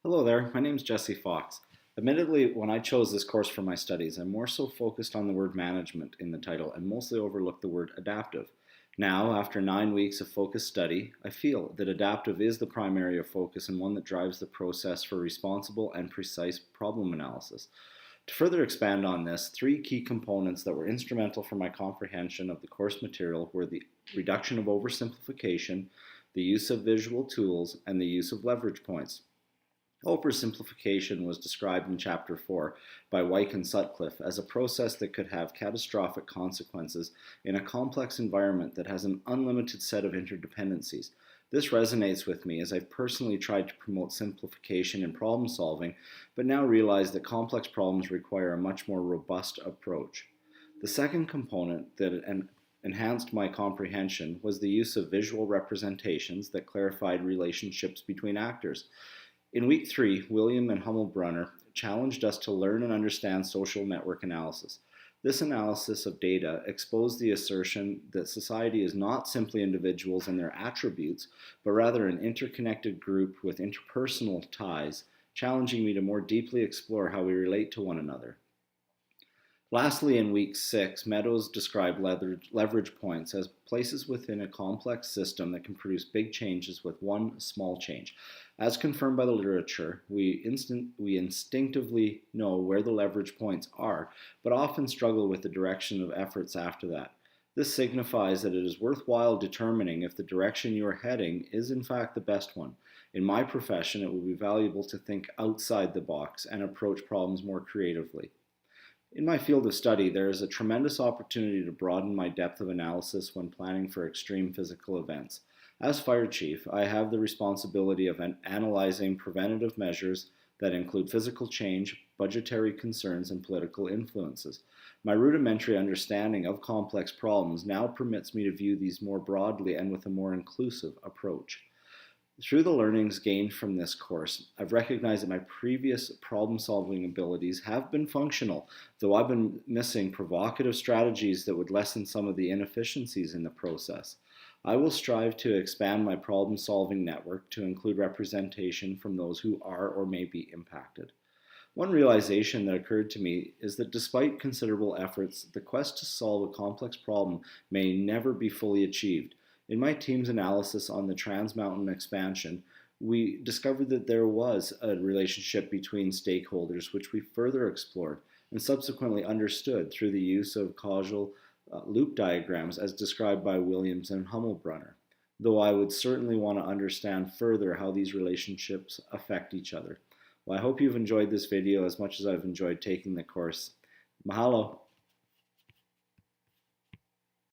Hello there, my name is Jesse Fox. Admittedly, when I chose this course for my studies, I more so focused on the word management in the title and mostly overlooked the word adaptive. Now, after 9 weeks of focused study, I feel that adaptive is the primary of focus and one that drives the process for responsible and precise problem analysis. To further expand on this, three key components that were instrumental for my comprehension of the course material were the reduction of oversimplification, the use of visual tools, and the use of leverage points. Oversimplification was described in Chapter 4 by Wyke and Sutcliffe as a process that could have catastrophic consequences in a complex environment that has an unlimited set of interdependencies. This resonates with me as I've personally tried to promote simplification in problem solving, but now realize that complex problems require a much more robust approach. The second component that enhanced my comprehension was the use of visual representations that clarified relationships between actors. In week 3, William and Hummelbrunner challenged us to learn and understand social network analysis. This analysis of data exposed the assertion that society is not simply individuals and their attributes, but rather an interconnected group with interpersonal ties, challenging me to more deeply explore how we relate to one another. Lastly, in week 6, Meadows described leverage points as places within a complex system that can produce big changes with one small change. As confirmed by the literature, we instinctively know where the leverage points are, but often struggle with the direction of efforts after that. This signifies that it is worthwhile determining if the direction you are heading is in fact the best one. In my profession, it will be valuable to think outside the box and approach problems more creatively. In my field of study, there is a tremendous opportunity to broaden my depth of analysis when planning for extreme physical events. As fire chief, I have the responsibility of analyzing preventative measures that include physical change, budgetary concerns, and political influences. My rudimentary understanding of complex problems now permits me to view these more broadly and with a more inclusive approach. Through the learnings gained from this course, I've recognized that my previous problem-solving abilities have been functional, though I've been missing provocative strategies that would lessen some of the inefficiencies in the process. I will strive to expand my problem-solving network to include representation from those who are or may be impacted. One realization that occurred to me is that despite considerable efforts, the quest to solve a complex problem may never be fully achieved. In my team's analysis on the Trans Mountain expansion, we discovered that there was a relationship between stakeholders which we further explored and subsequently understood through the use of causal loop diagrams as described by Williams and Hummelbrunner, though I would certainly want to understand further how these relationships affect each other. Well, I hope you've enjoyed this video as much as I've enjoyed taking the course. Mahalo!